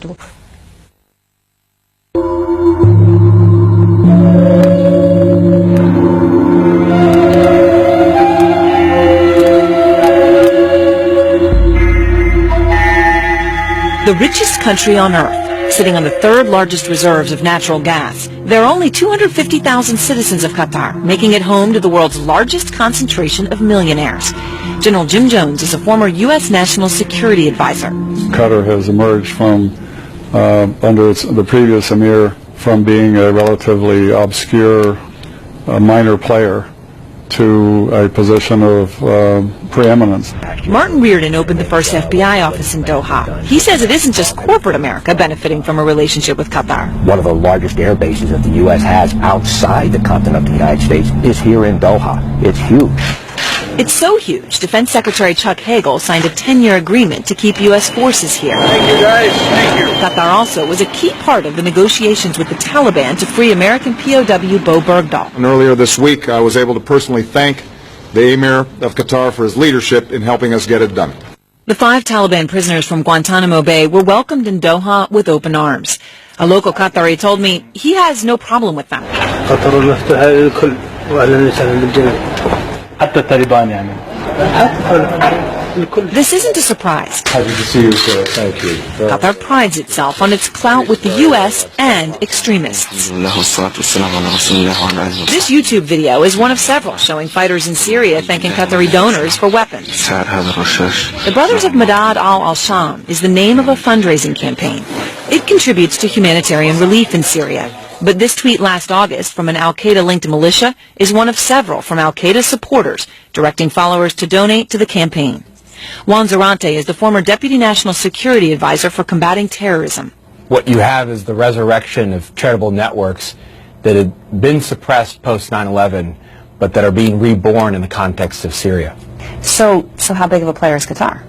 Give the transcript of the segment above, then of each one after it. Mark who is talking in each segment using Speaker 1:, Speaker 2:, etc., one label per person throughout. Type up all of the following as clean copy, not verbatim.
Speaker 1: وبركاته.
Speaker 2: The richest country on earth, sitting on the third largest reserves of natural gas. There are only 250,000 citizens of Qatar, making it home to the world's largest concentration of millionaires. General Jim Jones is a former U.S. National Security Advisor.
Speaker 3: Qatar has emerged from, under the previous emir, from being a relatively obscure, minor player to a position of preeminence.
Speaker 2: Martin Reardon opened the first FBI office in Doha. He says it isn't just corporate America benefiting from a relationship with Qatar.
Speaker 4: One of the largest air bases that the U.S. has outside the continent of the United States is here in Doha. It's huge.
Speaker 2: It's so huge, Defense Secretary Chuck Hagel signed a 10-year agreement to keep U.S. forces here.
Speaker 5: Thank you, guys. Thank you.
Speaker 2: Qatar also was a key part of the negotiations with the Taliban to free American POW Bo Bergdahl.
Speaker 5: And earlier this week, I was able to personally thank the Emir of Qatar for his leadership in helping us get it done.
Speaker 2: The 5 Taliban prisoners from Guantanamo Bay were welcomed in Doha with open arms. A local Qatari told me he has no problem with them. This isn't a surprise.
Speaker 3: Happy to see you, sir. Thank you.
Speaker 2: Qatar prides itself on its clout with the U.S. and extremists. This YouTube video is one of several showing fighters in Syria thanking Qatari donors for weapons. The Brothers of Madad al-Sham is the name of a fundraising campaign. It contributes to humanitarian relief in Syria. But this tweet last August from an al-Qaeda-linked militia is one of several from al-Qaeda supporters directing followers to donate to the campaign. Juan Zarate is the former Deputy National Security Advisor for combating terrorism.
Speaker 6: What you have is the resurrection of charitable networks that had been suppressed post 9/11, but that are being reborn in the context of Syria.
Speaker 1: So how big of a player is Qatar?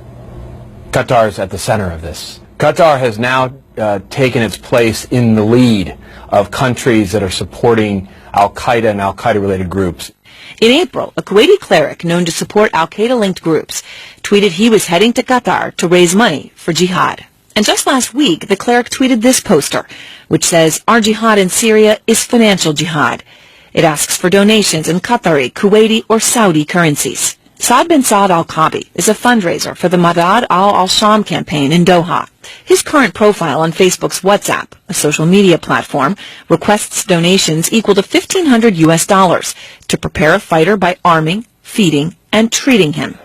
Speaker 6: Qatar is at the center of this. Qatar has now taken its place in the lead of countries that are supporting al-Qaeda and al-Qaeda-related groups.
Speaker 2: In April, a Kuwaiti cleric known to support al-Qaeda-linked groups tweeted he was heading to Qatar to raise money for jihad. And just last week, the cleric tweeted this poster, which says, "Our jihad in Syria is financial jihad." It asks for donations in Qatari, Kuwaiti, or Saudi currencies. Saad bin Saad al-Qabi is a fundraiser for the Madad al-Sham campaign in Doha. His current profile on Facebook's WhatsApp, a social media platform, requests donations equal to $1,500 to prepare a fighter by arming, feeding, and treating him.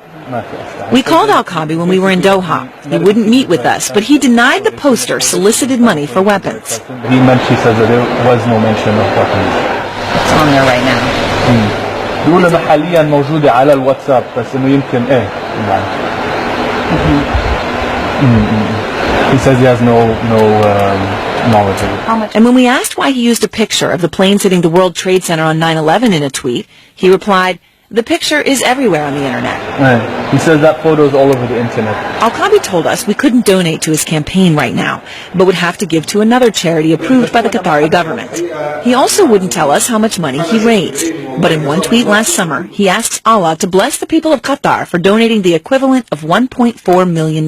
Speaker 2: We called al-Qabi when we were in Doha. He wouldn't meet with us, but he denied the poster solicited money for weapons.
Speaker 7: He says that there was no mention of weapons.
Speaker 1: It's on there right now.
Speaker 7: بيقول أنا حاليا موجودة على الواتساب بس إنه يمكن يعني. He says he has no knowledge of it.
Speaker 2: And when we asked why he used a picture of the planes hitting the World Trade Center on 9/11 in a tweet, he replied, "The picture is everywhere on the internet."
Speaker 7: He says that photo is all over the internet.
Speaker 2: Al-Qabi told us we couldn't donate to his campaign right now, but would have to give to another charity approved by the Qatari government. He also wouldn't tell us how much money he raised. But in one tweet last summer, he asks Allah to bless the people of Qatar for donating the equivalent of $1.4 million.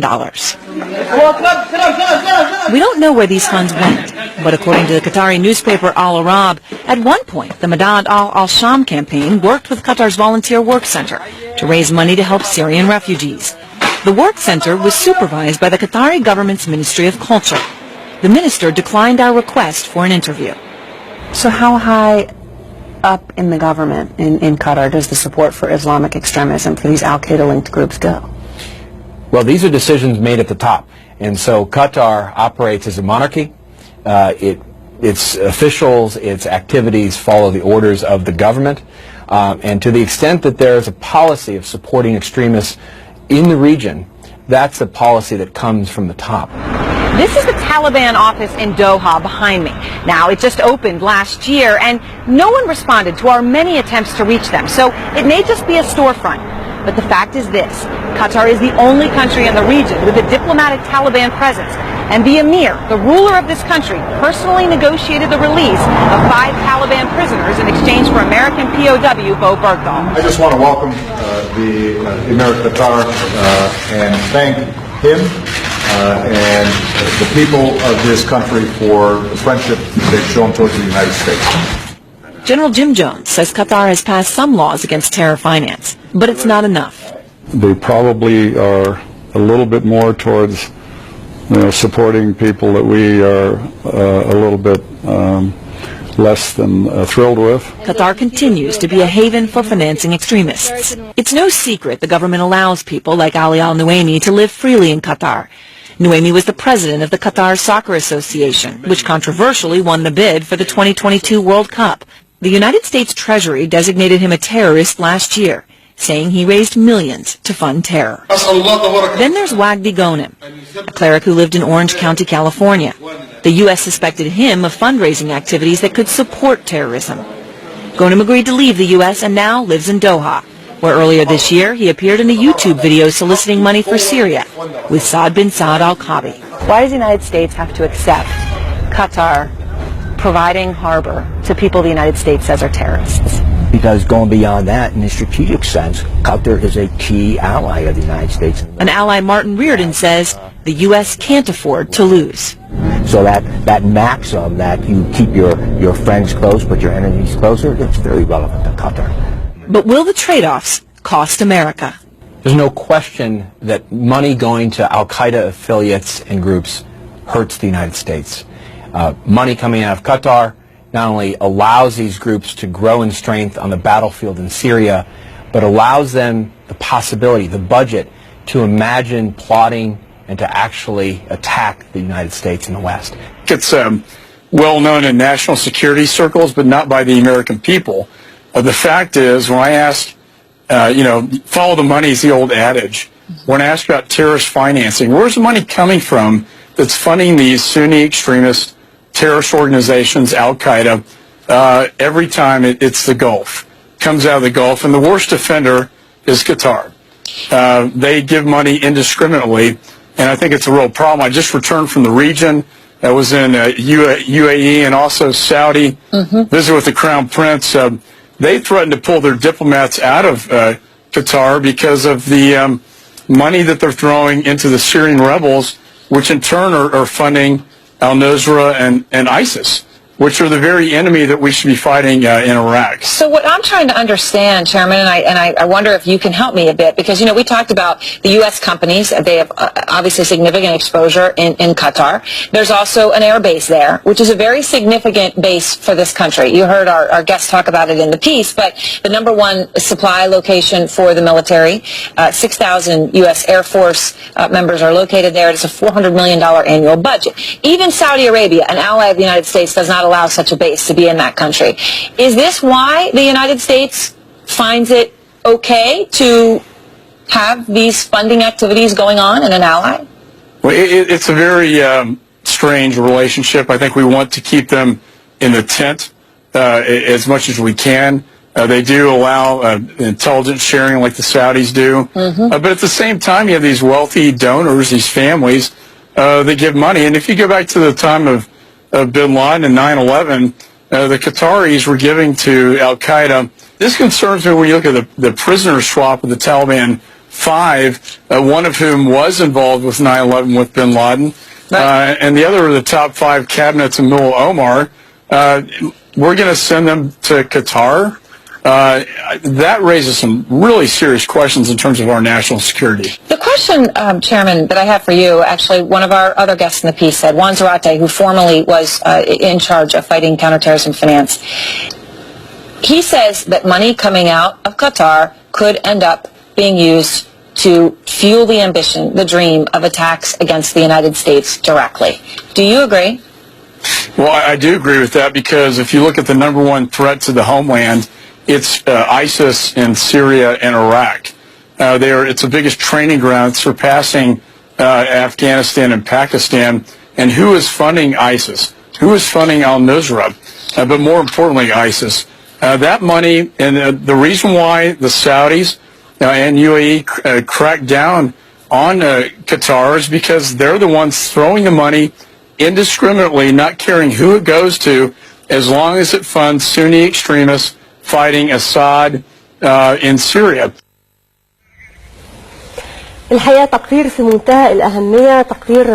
Speaker 2: We don't know where these funds went, but according to the Qatari newspaper Al-Arab, at one point the Madad al-Sham campaign worked with Qatar's Volunteer Work Center to raise money to help Syrian refugees. The work center was supervised by the Qatari government's Ministry of Culture. The minister declined our request for an interview.
Speaker 1: So how high up in the government in Qatar does the support for Islamic extremism for these al-Qaeda-linked groups go?
Speaker 6: Well, these are decisions made at the top. And so Qatar operates as a monarchy. Its officials, its activities follow the orders of the government. And to the extent that there is a policy of supporting extremists in the region, that's a policy that comes from the top.
Speaker 2: This is the Taliban office in Doha behind me. Now, it just opened last year, and no one responded to our many attempts to reach them, so it may just be a storefront. But the fact is this: Qatar is the only country in the region with a diplomatic Taliban presence, and the emir, the ruler of this country, personally negotiated the release of 5 Taliban prisoners in exchange for American POW Bo Bergdahl.
Speaker 5: I just want to welcome the Emir of Qatar and thank him and the people of this country for the friendship they've shown towards the United States.
Speaker 2: General Jim Jones says Qatar has passed some laws against terror finance, but it's not enough.
Speaker 3: They probably are a little bit more towards supporting people that we are a little bit less than thrilled with.
Speaker 2: Qatar continues to be a haven for financing extremists. It's no secret the government allows people like Ali Al-Nuaimi to live freely in Qatar. Nuaimi was the president of the Qatar Soccer Association, which controversially won the bid for the 2022 World Cup. The United States Treasury designated him a terrorist last year, saying he raised millions to fund terror. Then there's Wagdi Ghonim, a cleric who lived in Orange County, California. The U.S. suspected him of fundraising activities that could support terrorism. Ghonim agreed to leave the U.S. and now lives in Doha, where earlier this year he appeared in a YouTube video soliciting money for Syria with Saad bin Saad al-Kabi.
Speaker 1: Why does the United States have to accept Qatar providing harbor to people the United States says are terrorists?
Speaker 4: Because going beyond that, in a strategic sense, Qatar is a key ally of the United States.
Speaker 2: An ally, Martin Reardon, says the U.S. can't afford to lose.
Speaker 4: So that maxim that you keep your friends close but your enemies closer, it's very relevant to Qatar.
Speaker 2: But will the trade-offs cost America?
Speaker 6: There's no question that money going to al-Qaeda affiliates and groups hurts the United States. Money coming out of Qatar not only allows these groups to grow in strength on the battlefield in Syria, but allows them the possibility, the budget, to imagine plotting and to actually attack the United States in the West.
Speaker 8: It's well known in national security circles, but not by the American people. The fact is, when I ask, follow the money is the old adage. When I ask about terrorist financing, where's the money coming from that's funding these Sunni extremist terrorist organizations, Al-Qaeda? Every time it's the Gulf. It comes out of the Gulf, and the worst offender is Qatar. They give money indiscriminately, and I think it's a real problem. I just returned from the region. I was in UAE and also Saudi, visited with the Crown Prince. They threatened to pull their diplomats out of Qatar because of the money that they're throwing into the Syrian rebels, which in turn are funding al-Nusra and ISIS, which are the very enemy that we should be fighting in Iraq.
Speaker 9: So what I'm trying to understand, Chairman, and I wonder if you can help me a bit, because, we talked about the U.S. companies. They have obviously significant exposure in Qatar. There's also an air base there, which is a very significant base for this country. You heard our guests talk about it in the piece, but the number one supply location for the military, 6,000 U.S. Air Force members are located there. It's a $400 million annual budget. Even Saudi Arabia, an ally of the United States, does not allow such a base to be in that country. Is this why the United States finds it okay to have these funding activities going on in an ally?
Speaker 8: Well, it's a very strange relationship. I think we want to keep them in the tent as much as we can. They do allow intelligence sharing like the Saudis do. But at the same time, you have these wealthy donors, these families that give money. And if you go back to the time of bin Laden and 9/11, the Qataris were giving to al-Qaeda. This concerns me when you look at the prisoner swap with the Taliban, 5, one of whom was involved with 9/11 with bin Laden, and the other of the top 5 cabinets of Mullah Omar. We're going to send them to Qatar. That raises some really serious questions in terms of our national security.
Speaker 9: The question, Chairman, that I have for you, actually, one of our other guests in the piece said, Juan Zarate, who formerly was in charge of fighting counterterrorism finance, he says that money coming out of Qatar could end up being used to fuel the ambition, the dream of attacks against the United States directly. Do you agree?
Speaker 8: Well, I do agree with that, because if you look at the number one threat to the homeland, it's ISIS in Syria and Iraq. It's the biggest training ground, surpassing Afghanistan and Pakistan. And who is funding ISIS? Who is funding al-Nusra? But more importantly, ISIS. That money, and the reason why the Saudis and UAE cracked down on Qatar is because they're the ones throwing the money indiscriminately, not caring who it goes to, as long as it funds Sunni extremists fighting Assad in Syria.
Speaker 10: الحقيقة تقرير في منتهى الأهمية، تقرير